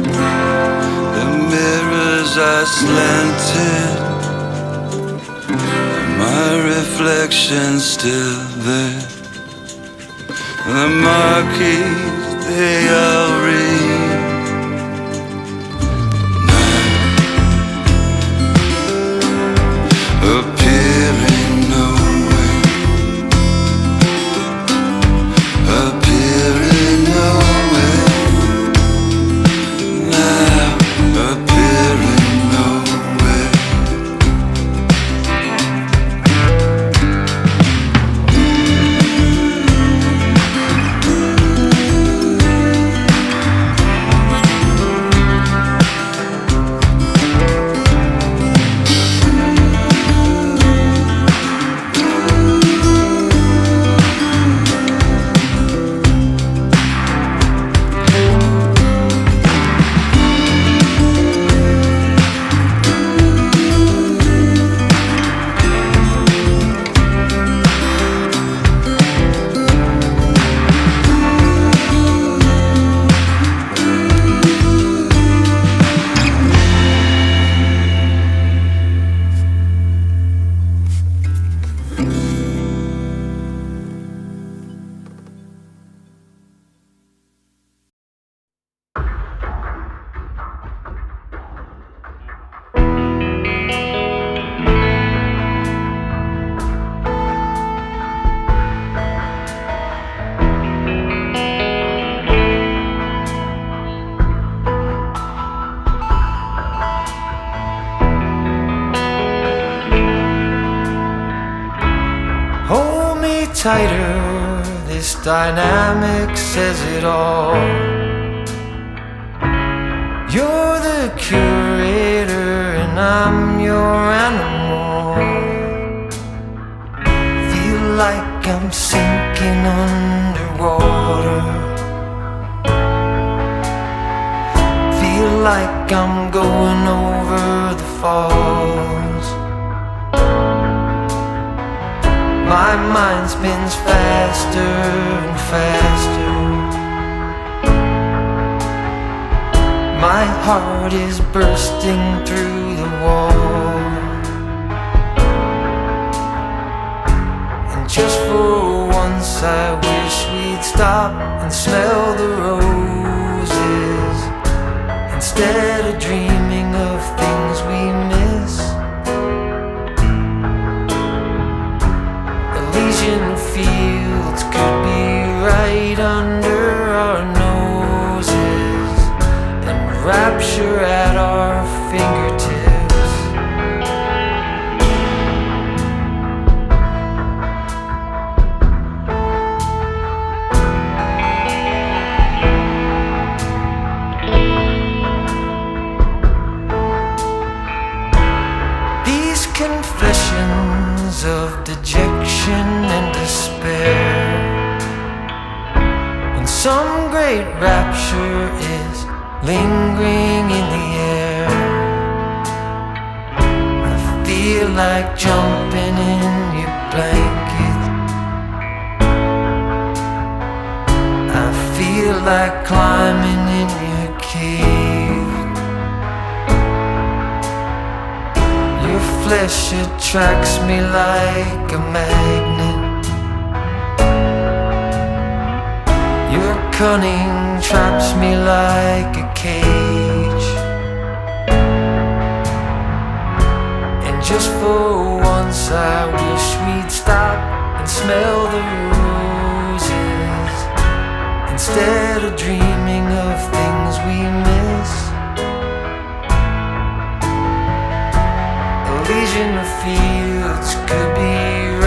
The mirrors are slanted, my reflection's still there. The marquees, they all read appearing nowhere, appearing nowhere, now appearing nowhere. Hold me tighter, this dynamic says it all. You're the curator and I'm your animal. Feel like I'm sinking underwater. Feel like I'm going over the falls. My mind spins faster and faster. My heart is bursting through the wall. And just for once I wish we'd stop and smell the roses, instead of dreaming of things we miss. Elysian fields could be right under our noses, and rapture at our fingertips. These confessions of dejection and despair, when some great rapture is lingering in the air, I feel like jumping in your blanket. I feel like climbing in your cave. Your flesh attracts me like a magnet. Your cunning traps me like a cage. And just for once I wish we'd stop and smell the roses, instead of dreaming of things we miss. Elysian fields could be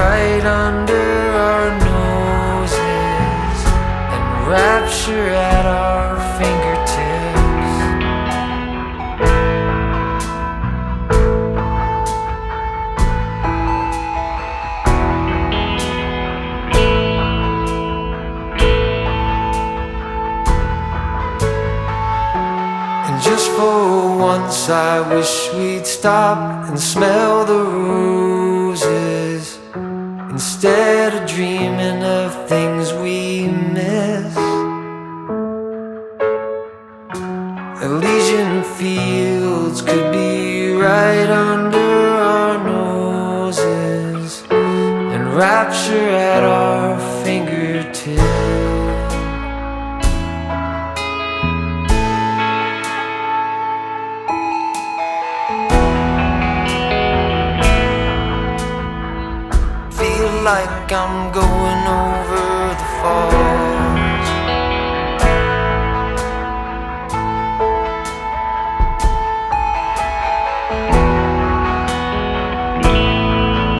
right under our noses, and rapture at our fingertips. And just for once I wish we'd stop and smell the roses, instead of dreaming of things we miss. Elysian fields could be right under our noses, and rapture at our fingertips. Feel like I'm going over